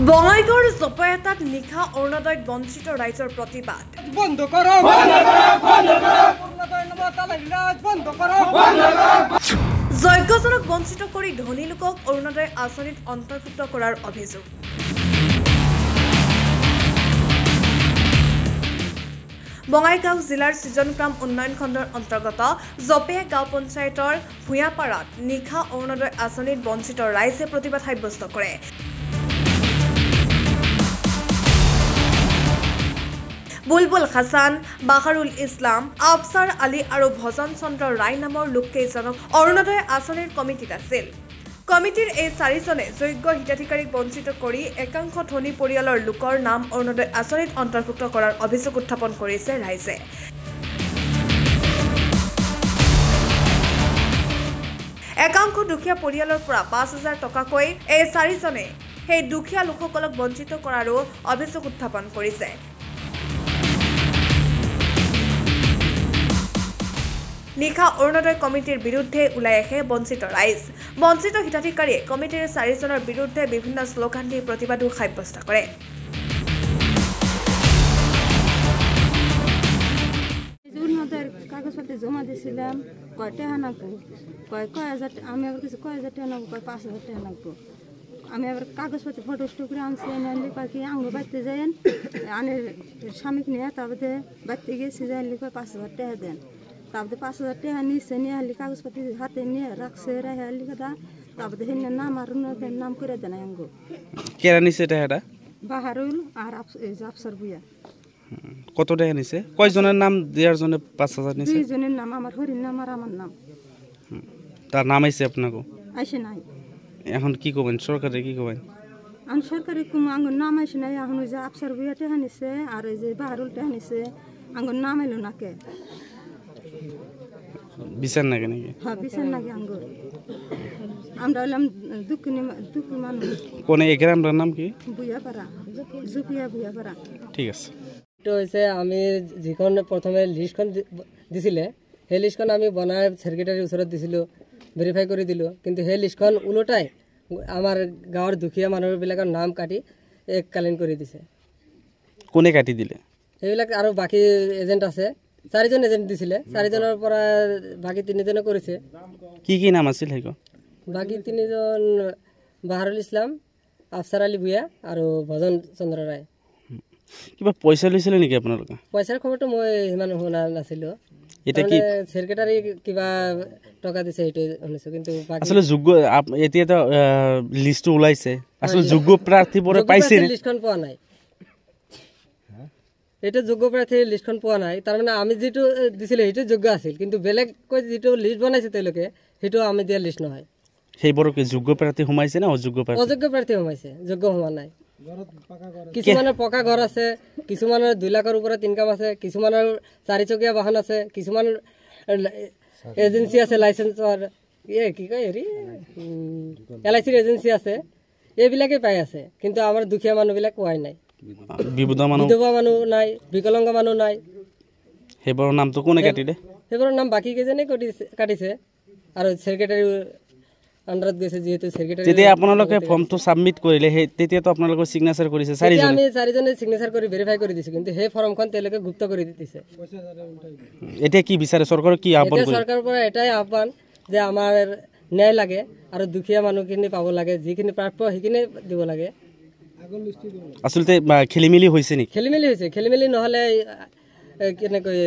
বঙাইগাঁৱৰ জপয়াতাত নিশা অৰুণোদয়ত বঞ্চিত ৰাইজৰ প্ৰতিবাদ বন্ধ কৰক অৰুণোদয় বন্ধ কৰক যোগ্যজনক বঞ্চিত কৰি ধনী লোকক অৰুণোদয় আঁচনিত অন্তৰ্ভুক্ত কৰাৰ অভিযোগ বঙাইগাঁও জিলাৰ সৃজনগ্ৰাম উন্নয়ন খণ্ডৰ অন্তৰ্গত জপেয়া গাঁও পঞ্চায়তৰ ভূঞাপাৰাত নিশা অৰুণোদয় আঁচনিত বঞ্চিত ৰাইজে প্ৰতিবাদ সাব্যস্ত কৰে বুলবুল হাসান, বাহাৰুল ইছলাম, আফছাৰ আলী আৰু ভজন চন্দ্ৰ ৰায় নামৰ লোককেইজনক অৰুণোদয় আঁচনিৰ কমিটিত আছিল। কমিটিৰ এই চাৰিজনে যোগ্য হিতাধিকাৰীক বঞ্চিত কৰি একাংশ ধনী পৰিয়ালৰ লোকৰ নাম অৰুণোদয় আঁচনিত অন্তৰ্ভুক্ত কৰাৰ অভিযোগ উত্থাপন কৰিছে ৰাইজে। একাংশ দুখীয়া পৰিয়ালৰ পৰা ৫,০০০ টকাকৈ এই চাৰিজনে সেই দুখীয়া লোকসকলক বঞ্চিত কৰাৰো অভিযোগ উত্থাপন কৰিছে। নিশা অৰুণোদয় কমিটিৰ বিৰুদ্ধে ওলাই আহে বঞ্চিত ৰাইজ। বঞ্চিত হিতাধিকাৰীয়ে কমিটিৰ চাৰিজনৰ বিৰুদ্ধে বিভিন্ন শ্লোগান দি প্ৰতিবাদো সাব্যস্ত কৰে। কাগজপত্র জমা দিয়েছিলাম কয় টাকা নাকবো কয় 1,000 আমি আবার কিছু 1,000 টাকা নাকবো কয় 5,000 টাকা নাকবো আমি আবার কাগজপত্র ফটোস্ট করে আনছি আনলে কয় কি আঙ্গ বাড়তে যাইন আনের স্বামীকে নিয়ে তারপরে বাড়তে গেছি যাইলে কয় 5,000 টাকা দেন তারপরে 5,000 টাকা নিচ্ছে নিয়ে হালি কাগজপত্র হাতে নিয়ে রাখছে রেখে হালি কথা তারপরে হেন নাম আর নাম করে দেন আঙ্গ কেরা নিছে টাকাটা বাহারুল আর আফসার বুয়া কত টাকা নিছে কয়জনের নাম দেওয়ার জন্য 5,000 নিছে দুইজনের নাম আমার হরির নাম আর আমার নাম তার নাম আইছে আপনাকে আইসে নাই এখন কি করবেন সরকারে কি করবেন আমি সরকারি কোনো আঙ্গুর নাম আইসে নাই এখন ওই যে আফসার বুয়া টেহা নিছে আর ওই যে বাহারুল টেহা নিছে আঙ্গুর নাম এলো নাকে বিচার নাকি নাকি হ্যাঁ বিচার নাকি আঙ্গুর আমরা হলাম দুঃখী মানুষ কোন এই গ্রামটার নাম কি বুয়াপাড়া জুপিয়া বুয়াপাড়া ঠিক আছে তো হইছে আমি যিখন প্রথমে লিস্টখন দিছিলে সেই লিস্টখন আমি বনাই সেক্রেটারির ওচৰত দিছিলোঁ ভেৰিফাই কৰি দিলোঁ কিন্তু সেই লিষ্টখন ওলোটাই আমাৰ গাঁৱৰ দুখীয়া মানুহবিলাকৰ নাম কাটি এককালীন কৰি দিছে কোনে কাটি দিলে সেইবিলাক আৰু বাকী এজেণ্ট আছে 4জন এজেণ্ট দিছিলে 4জনৰ পৰা বাকী 3জনে কৰিছে কি নাম আছিল হেগো বাকী 3জন বাহাৰুল ইছলাম আফছাৰ আলী ভূঞা আৰু ভজন চন্দ্ৰ ৰায় কিবা পয়সা লৈছিলে নেকি আপোনালোকে পইচাৰ খবৰটো মই ইমান শুনা নাছিলোঁ এটা কি সেক্রেটারি কিবা টাকা দিছে এইটো শুনিছো কিন্তু আসলে যোগ্য এতিয়া তো লিস্ট ওলাইছে আসলে যোগ্য প্রার্থী পরে পাইছে লিস্টখন পোৱা নাই এটা যোগ্য প্ৰাৰ্থী লিস্টখন পোৱা নাই তাৰ মানে আমি যেটো দিছিলে সেইটো যোগ্য আছিল কিন্তু বেলেগ কই যেটো লিস্ট বনাইছে তেওঁলোকে সেইটো আমি দিয়া লিস্ট নহয় সেইবোৰ কি যোগ্য প্ৰাৰ্থী হুমাইছে না অযোগ্য প্ৰাৰ্থী অযোগ্য প্ৰাৰ্থী হুমাইছে যোগ্য হোৱা নাই কিছুমানৰ পকা ঘৰ আছে কিছুমানৰ 2 লাখৰ ওপৰত ইনকাম আছে কিছুমানৰ 4 চকীয়া বাহন আছে কিছুমানৰ এজেন্সি আছে লাইসেন্সৰ কি কয় হেৰি এলআইসিৰ এজেন্সি আছে এইবিলাকে পাই আছে কিন্তু আমাৰ দুখীয়া মানুহবিলাক পোৱাই নাই বিধৱা মানুহ নাই বিকলাংগ মানুহ নাই হেবৰ নামটো কোনে কাটিলে হেবৰ নাম বাকি কেজনে কাটিছে আৰু সেক্ৰেটাৰি আন্ডাৰত গৈছে যেহেতু সেক্ৰেটাৰি যেতিয়া আপোনালোকে ফৰ্মটো সাবমিট কৰিলে তেতিয়া তো আপোনালোকৰ সিগনেচাৰ কৰিছে চাৰিজন আমি চাৰিজনে সিগনেচাৰ কৰি ভেৰিফাই কৰি দিছো কিন্তু সেই ফৰ্মখন তেওঁলোকে গুপ্ত কৰি দিছে এতিয়া কি বিচাৰে চৰকাৰে কি আহ্বান কৰে চৰকাৰৰ পৰা এটাই আহ্বান যে আমাৰ ন্যায় লাগে আৰু দুখীয়া মানুহখিনি পাব লাগে যিখিনি প্ৰাপ্য সেইখিনি দিব লাগে আসলতে খেলিমেলি হৈছে নেকি খেলিমেলি নহলে কেনেকৈ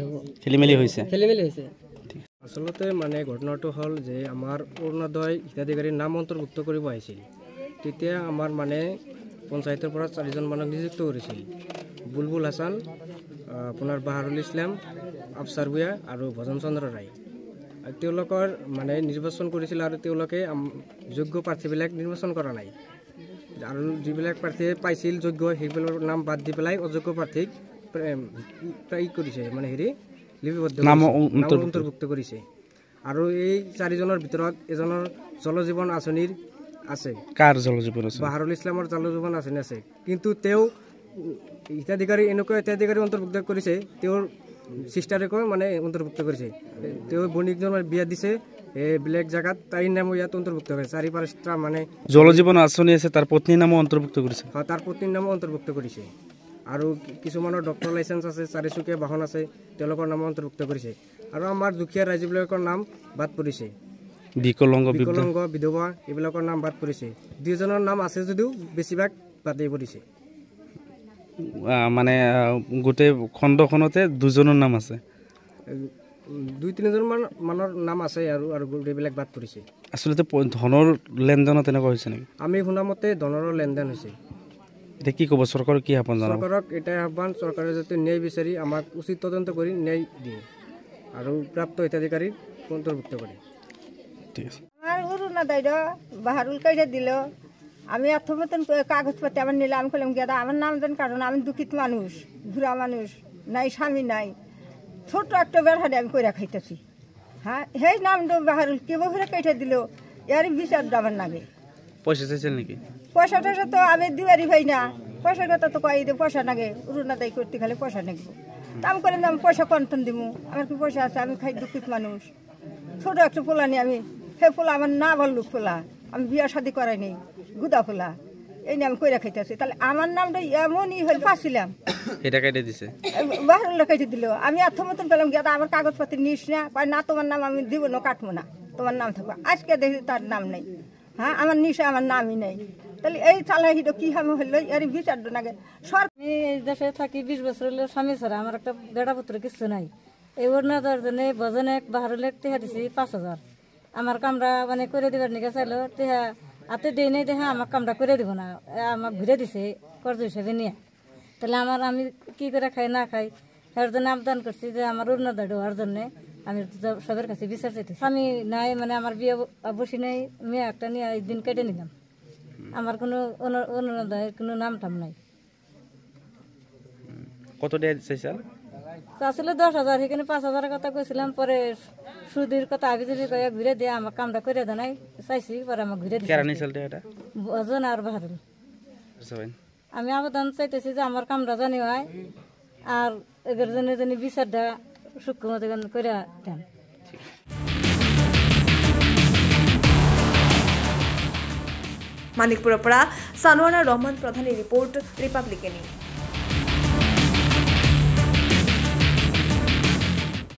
হ'ব খেলিমেলি হৈছে আসলতে মানে ঘটনাটো হল যে আমার অৰুণোদয় হিতাধিকাৰীৰ নাম অন্তৰ্ভুক্ত কৰিব আহিছিল তেতিয়া আমাৰ মানে পঞ্চায়তৰ পৰা 4জন মানুহ নিযুক্ত কৰিছিল বুলবুল হাসান আপোনাৰ বাহাৰুল ইছলাম আফছাৰ ভূঞা আৰু ভজন চন্দ্ৰ ৰায় তেওঁলোকৰ মানে নিৰ্বাচন কৰিছিল আৰু তেওঁলোকে যোগ্য প্ৰাৰ্থীবিলাক নিৰ্বাচন কৰা নাই আৰু যিবিলাক প্ৰাৰ্থীয়ে পাইছিল যোগ্য সেইবিলাকৰ নাম বাদ দি পেলাই অযোগ্য প্ৰাৰ্থীক প্ৰায় কৰিছে মানে হেৰি নাম অন্তৰ্ভুক্ত কৰিছে আৰু এই 4জনৰ ভিতৰত এজনৰ জলজীৱন আঁচনিৰ আছে কাৰ জলজীৱন আছে বাহাৰুল ইছলামৰ জলজীৱন আঁচনি আছে কিন্তু তেওঁ হিতাধিকাৰী এনেকুৱা হিতাধিকাৰী অন্তৰ্ভুক্ত কৰিছে তেওঁৰ সিস্টাৰেকো মানে অন্তৰ্ভুক্ত কৰিছে তেওঁ বণিকজনৰ বিয়া দিছে বেলেগ জায়গাত তাইৰ নামো ইয়াত অন্তৰ্ভুক্ত কৰিছে 4-5টা মানে জল জীৱন আঁচনি আছে তাৰ পত্নীৰ নামো অন্তৰ্ভুক্ত কৰিছে তাৰ পত্নীৰ নামো অন্তৰ্ভুক্ত কৰিছে আৰু কিছুমানৰ ডক্টৰ লাইসেন্স আছে চাৰিচকীয়া বাহন আছে তেওঁলোকৰ নাম অন্তৰ্ভুক্ত কৰিছে আৰু আমাৰ দুখীয়া ৰাইজবিলাকৰ নাম বাদ পৰিছে বিকলাংগ বিধৱা এইবিলাকৰ নাম বাদ পৰিছে দুজনৰ নাম আছে যদিও বেছিভাগ বাদেই পৰিছে মানে গোটেই খণ্ডখনতে দুজনৰ নাম আছে 2-3জন মানৰ নাম আছে আৰু গোটেইবিলাক বাদ পৰিছে আসলে ধনৰ লেনদেন তেনেকুৱা হৈছে নেকি আমি শুনামতে ধনৰ লেনদেন হৈছে এতিয়া কি ক'ব চৰকাৰক কি আহ্বান জনাব চৰকাৰক এটাই আহ্বান চৰকাৰে যাতে ন্যায় বিচাৰি আমাক উচিত তদন্ত কৰি ন্যায় দিয়ে আৰু প্ৰাপ্ত হিতাধিকাৰী অন্তৰ্ভুক্ত কৰে ঠিক আছে আমার অরুণোদয় বাহারুল কেটে দিল আমি এত মতন কাগজপত্র আমার নিলাম আমি করলাম গেদা আমার নাম দেন কারণ আমি দুঃখিত মানুষ বুড়া মানুষ নাই স্বামী নাই ছোট একটা বেড়াতে আমি কইরা খাইতেছি হ্যাঁ সেই নাম বাহারুল কেবল করে কেটে দিল এর বিচার আমার নাগে পয়সা চাইছেন নাকি পয়সা টয়সা তো আমি দিবারি ভাই না পয়সার কথা তো কয়ে দিয়ে পয়সা নাগে অরুণোদয় করতে খালি পয়সা নাগবো তা আমি করলাম আমি পয়সা কন্টন দিব আমার কি পয়সা আছে আমি খাই দুঃখিত মানুষ ছোট একটা পোলা নি আমি হে পোলা আমার না বললুক পোলা আমি বিয়া শাদি করাই নেই গুদা পোলা এই নিয়ে আমি কইরা খাইতেছি তাহলে আমার নামটা এমনই হয়ে পাচ্ছিলাম এটা কেটে দিছে বাহারুল্লাহ কেটে দিল আমি এত মতন পেলাম গিয়ে আমার কাগজপত্র নিস না কয় না তোমার নাম আমি দিব না কাটবো না তোমার নাম থাকবো আজকে দেখি তার নাম নেই হ্যাঁ আমার নিশে আমার নামই নেই তাহলে এই চালাহিটা কি হামে হইলো এর বিচার নাগে আমি এই দেশে থাকি 20 বছর হলো স্বামী ছাড়া আমার একটা বেড়া পুত্র কিছু নাই এই অরুণোদয়ের জন্য বজনে বাহারুলে টেহা দিছি 5,000 আমার কামরা মানে করে দিবার নিকে চাইলো টেহা হাতে দেই নাই দেখা আমার কামরা করে দিব না আমার ঘুরে দিছে কর্জ হিসেবে নিয়ে তাহলে আমি কি করে খাই না খাই এর জন্য আবেদন করছি যে আমার অরুণোদয় দেওয়ার জন্য আমি সবার কাছে বিচার চাইতেছি স্বামী নাই মানে আমার বিয়ে বসি নাই মেয়ে একটা নিয়ে দিন কেটে নিলাম আমার কোনো অরুণোদয়ের কোনো নাম টাম নাই কত টাকা চাইছে আসলে 10,000 এখানে 5,000 কথা কইছিলাম পরে সুদের কথা আবিজবি কয়ে ঘুরে দিয়ে আমার কামটা করে দেয় নাই চাইছি পরে আমার ঘুরে দিয়ে কেরানি চলতে এটা ভজন আর বাহারুল আমি আবেদন চাইতেছি যে আমার কামটা জানি হয় আর এদের জন্য জানি বিচারটা সূক্ষ্ম মতো করে দেন মানিকপুৰৰ পৰা সানোয়াৰা Rahman Pradhani report Republic news.